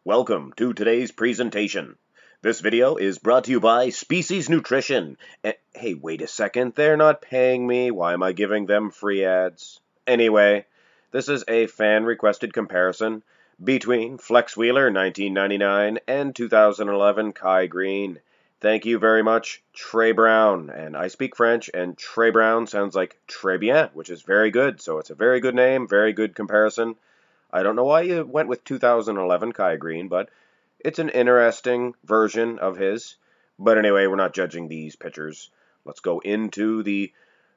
Welcome to today's presentation. This video is brought to you by Species Nutrition. Hey, wait a second, they're not paying me. Why am I giving them free ads? Anyway, this is a fan-requested comparison between Flex Wheeler 1999 and 2011 Kai Greene. Thank you very much, Trey Brown. And I speak French, and Trey Brown sounds like très bien, which is very good. So it's a very good name, very good comparison. I don't know why you went with 2011 Kai Greene, but it's an interesting version of his. But anyway, we're not judging these pictures. Let's go into the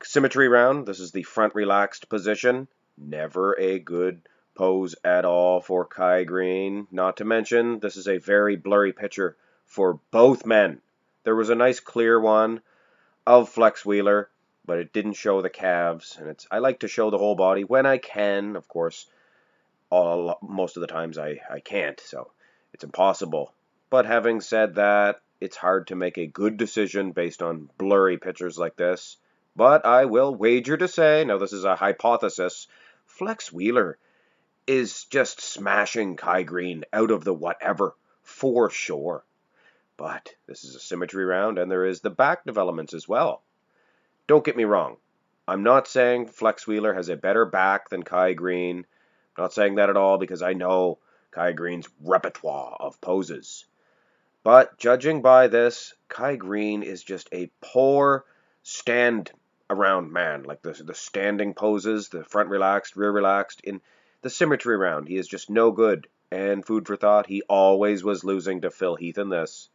symmetry round. This is the front relaxed position. Never a good pose at all for Kai Greene. Not to mention, this is a very blurry picture for both men. There was a nice clear one of Flex Wheeler, but it didn't show the calves. And I like to show the whole body when I can, of course. Most of the times I can't, so it's impossible. But having said that, it's hard to make a good decision based on blurry pictures like this. But I will wager to say, now this is a hypothesis, Flex Wheeler is just smashing Kai Greene out of the whatever, for sure. But this is a symmetry round, and there is the back developments as well. Don't get me wrong. I'm not saying Flex Wheeler has a better back than Kai Greene. Not saying that at all because I know Kai Greene's repertoire of poses. But judging by this, Kai Greene is just a poor stand-around man. Like the standing poses, the front relaxed, rear relaxed. In the symmetry round, he is just no good. And food for thought, he always was losing to Phil Heath in this.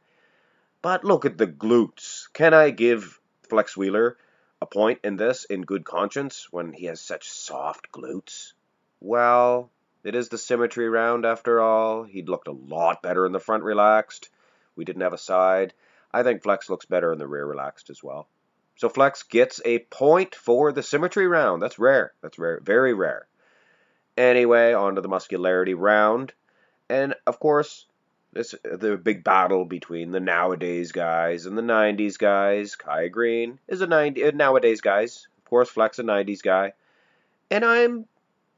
But look at the glutes. Can I give Flex Wheeler a point in this in good conscience when he has such soft glutes? Well, it is the symmetry round after all. He'd looked a lot better in the front relaxed. We didn't have a side. I think Flex looks better in the rear relaxed as well. So Flex gets a point for the symmetry round. That's rare. That's rare. Very rare. Anyway, on to the muscularity round. And, of course, the big battle between the nowadays guys and the 90s guys. Kai Greene is a nowadays guys. Of course, Flex a 90s guy. And I'm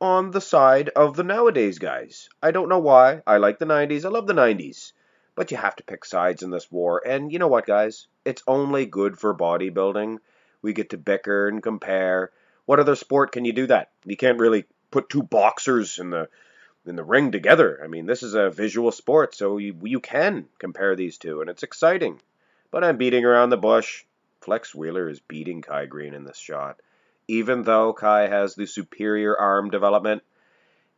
on the side of the nowadays guys. I don't know why. I like the 90s. I love the 90s. But you have to pick sides in this war. And you know what, guys? It's only good for bodybuilding. We get to bicker and compare. What other sport can you do that? You can't really put two boxers in the ring together. I mean, this is a visual sport, so you can compare these two, and it's exciting. But I'm beating around the bush. Flex Wheeler is beating Kai Greene in this shot. Even though Kai has the superior arm development,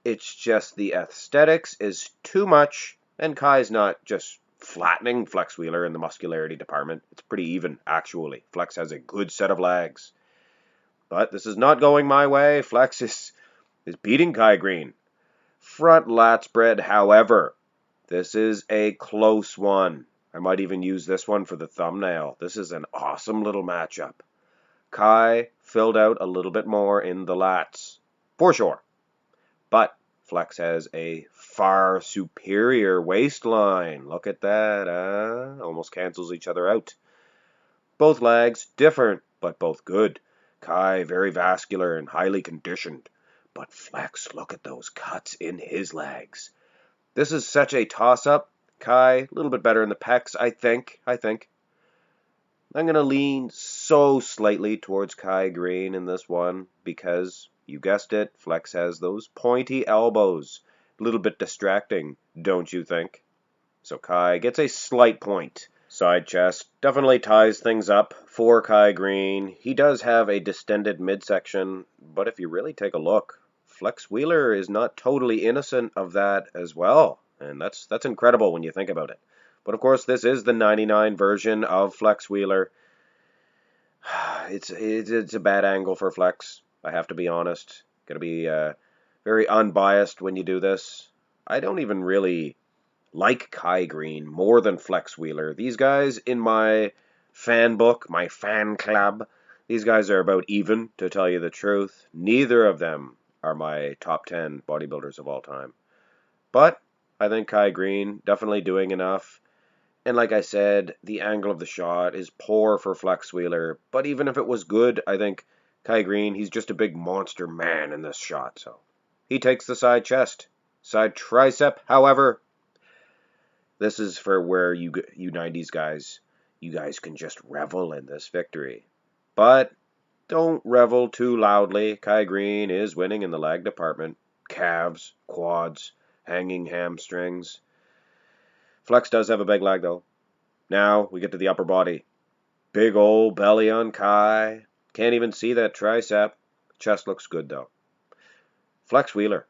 it's just the aesthetics is too much, and Kai's not just flattening Flex Wheeler in the muscularity department. It's pretty even, actually. Flex has a good set of legs. But this is not going my way. Flex is beating Kai Greene. Front lat spread, however, this is a close one. I might even use this one for the thumbnail. This is an awesome little matchup. Kai filled out a little bit more in the lats, for sure. But Flex has a far superior waistline. Look at that, almost cancels each other out. Both legs different, but both good. Kai very vascular and highly conditioned. But Flex, look at those cuts in his legs. This is such a toss-up. Kai, a little bit better in the pecs, I think. I'm going to lean so slightly towards Kai Greene in this one because, you guessed it, Flex has those pointy elbows. A little bit distracting, don't you think? So Kai gets a slight point. Side chest definitely ties things up for Kai Greene. He does have a distended midsection, but if you really take a look, Flex Wheeler is not totally innocent of that as well. And that's incredible when you think about it. But of course, this is the 99 version of Flex Wheeler. It's a bad angle for Flex. I have to be honest. Got to be very unbiased when you do this. I don't even really like Kai Greene more than Flex Wheeler. These guys in my fan book, my fan club, these guys are about even, to tell you the truth. Neither of them are my top 10 bodybuilders of all time. But I think Kai Greene definitely doing enough. And like I said, the angle of the shot is poor for Flex Wheeler. But even if it was good, I think Kai Greene, he's just a big monster man in this shot. So he takes the side chest. Side tricep, however, This is for where you 90s guys, you guys can just revel in this victory. But don't revel too loudly. Kai Greene is winning in the leg department. Calves, quads, hanging hamstrings. Flex does have a big leg though. Now we get to the upper body. Big old belly on Kai. Can't even see that tricep. Chest looks good though. Flex Wheeler.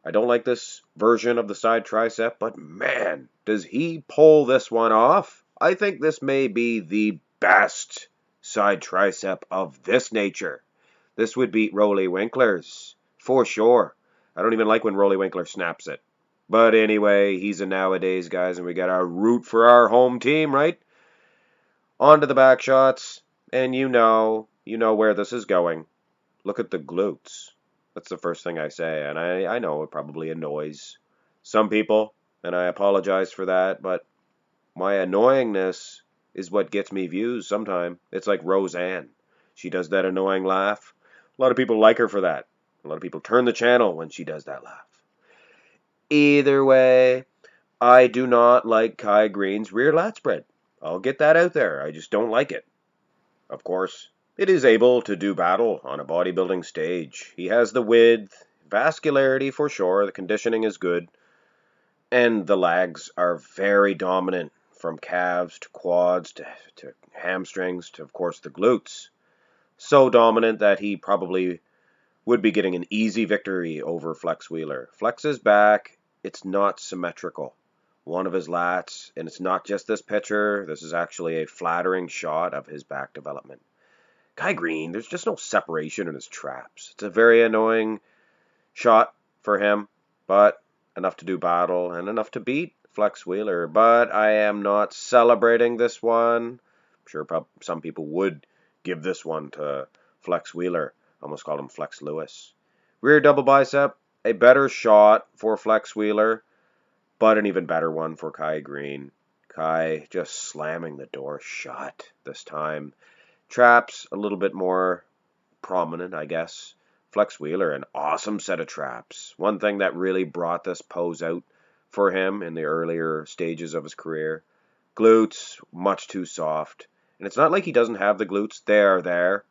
I don't like this version of the side tricep, but man, does he pull this one off. I think this may be the best side tricep of this nature. This would beat Rolly Winkler's, for sure. I don't even like when Rolly Winkler snaps it. But anyway, he's a nowadays, guys, and we got our root for our home team, right? On to the back shots, and you know where this is going. Look at the glutes. That's the first thing I say, and I know it probably annoys some people, and I apologize for that, but my annoyingness is what gets me views sometimes. It's like Roseanne. She does that annoying laugh. A lot of people like her for that. A lot of people turn the channel when she does that laugh. Either way, I do not like Kai Greene's rear lat spread. I'll get that out there. I just don't like it. Of course, it is able to do battle on a bodybuilding stage. He has the width, vascularity for sure, the conditioning is good, and the legs are very dominant from calves to quads to hamstrings to, of course, the glutes. So dominant that he probably would be getting an easy victory over Flex Wheeler. Flex's back, it's not symmetrical. One of his lats, and it's not just this picture, this is actually a flattering shot of his back development. Kai Greene, there's just no separation in his traps. It's a very annoying shot for him, but enough to do battle and enough to beat Flex Wheeler. But I am not celebrating this one. I'm sure some people would give this one to Flex Wheeler. I almost called him Flex Lewis. Rear double bicep, a better shot for Flex Wheeler, but an even better one for Kai Greene. Kai just slamming the door shut this time. Traps, a little bit more prominent, I guess. Flex Wheeler, an awesome set of traps. One thing that really brought this pose out for him in the earlier stages of his career. Glutes, much too soft. And it's not like he doesn't have the glutes. They are there.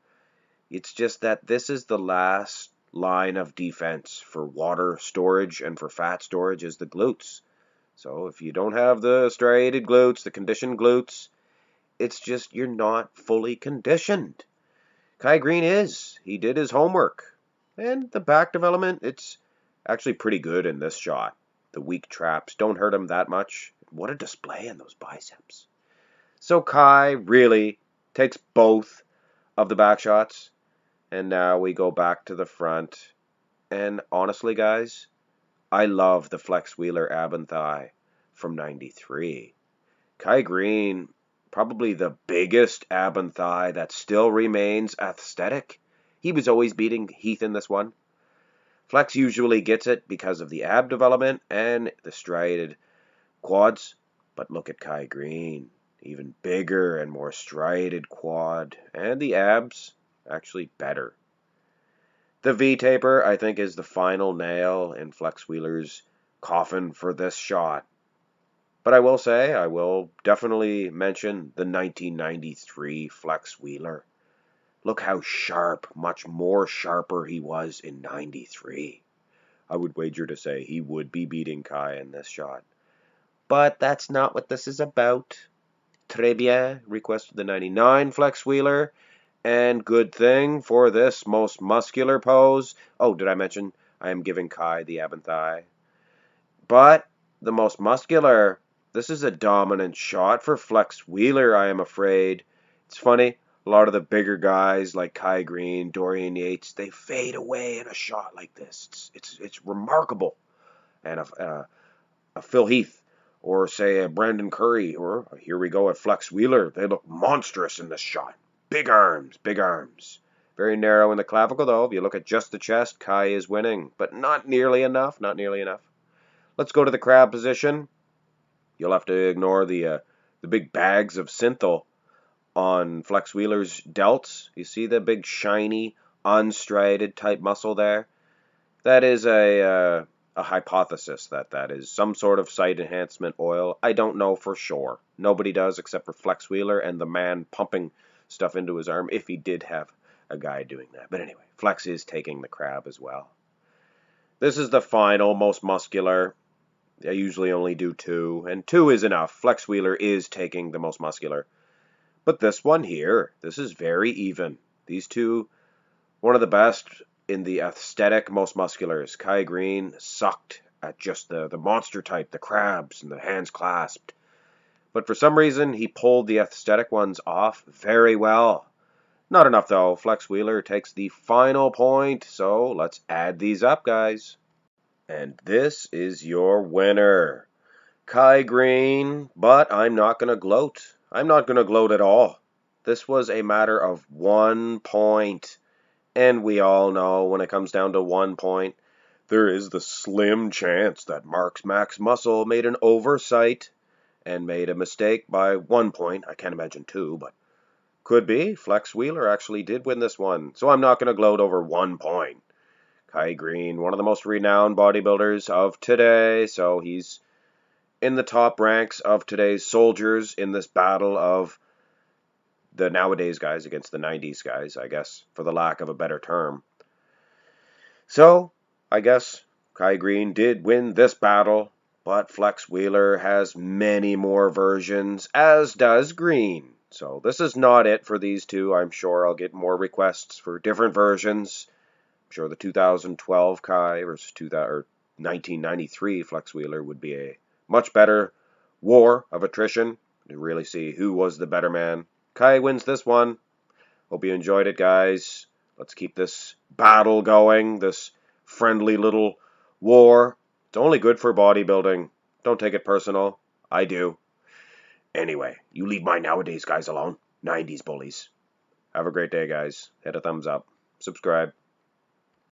It's just that this is the last line of defense for water storage and for fat storage is the glutes. So if you don't have the striated glutes, the conditioned glutes, it's just you're not fully conditioned. Kai Greene is. He did his homework. And the back development, it's actually pretty good in this shot. The weak traps don't hurt him that much. What a display in those biceps. So Kai really takes both of the back shots. And now we go back to the front. And honestly, guys, I love the Flex Wheeler ab and thigh from 93. Kai Greene, probably the biggest ab and thigh that still remains aesthetic. He was always beating Heath in this one. Flex usually gets it because of the ab development and the striated quads. But look at Kai Greene. Even bigger and more striated quad. And the abs, actually better. The V-taper, I think, is the final nail in Flex Wheeler's coffin for this shot. But I will say, I will definitely mention the 1993 Flex Wheeler. Look how sharp, much more sharper he was in 93. I would wager to say he would be beating Kai in this shot. But that's not what this is about. Très bien, requested the 99 Flex Wheeler. And good thing for this most muscular pose. Oh, did I mention I am giving Kai the ab and thigh? But the most muscular, this is a dominant shot for Flex Wheeler, I am afraid. It's funny, a lot of the bigger guys like Kai Greene, Dorian Yates, they fade away in a shot like this. It's remarkable. And a Phil Heath, or say a Brandon Curry, or here we go at Flex Wheeler, they look monstrous in this shot. Big arms, big arms. Very narrow in the clavicle, though. If you look at just the chest, Kai is winning. But not nearly enough, not nearly enough. Let's go to the crab position. You'll have to ignore the big bags of synthol on Flex Wheeler's delts. You see the big, shiny, unstriated type muscle there? That is a a hypothesis that that is some sort of site enhancement oil. I don't know for sure. Nobody does except for Flex Wheeler and the man pumping stuff into his arm, if he did have a guy doing that. But anyway, Flex is taking the crab as well. This is the final, most muscular. I usually only do 2, and 2 is enough. Flex Wheeler is taking the most muscular. But this one here, this is very even. These two, one of the best in the aesthetic most musculars. Kai Greene sucked at just the monster type, the crabs and the hands clasped. But for some reason, he pulled the aesthetic ones off very well. Not enough though. Flex Wheeler takes the final point, so let's add these up, guys. And this is your winner, Kai Greene, but I'm not going to gloat. I'm not going to gloat at all. This was a matter of 1 point. And we all know when it comes down to 1 point, there is the slim chance that Mark's Max Muscle made an oversight and made a mistake by 1 point. I can't imagine 2, but could be. Flex Wheeler actually did win this one. So I'm not going to gloat over 1 point. Kai Greene, one of the most renowned bodybuilders of today, so he's in the top ranks of today's soldiers in this battle of the nowadays guys against the 90s guys, I guess, for the lack of a better term. So, I guess Kai Greene did win this battle, but Flex Wheeler has many more versions, as does Greene. So this is not it for these two. I'm sure I'll get more requests for different versions. I'm sure the 2012 Kai versus 1993 Flex Wheeler would be a much better war of attrition to really see who was the better man. Kai wins this one. Hope you enjoyed it, guys. Let's keep this battle going, this friendly little war. It's only good for bodybuilding. Don't take it personal. I do. Anyway, you leave my nowadays guys alone. 90s bullies. Have a great day, guys. Hit a thumbs up. Subscribe.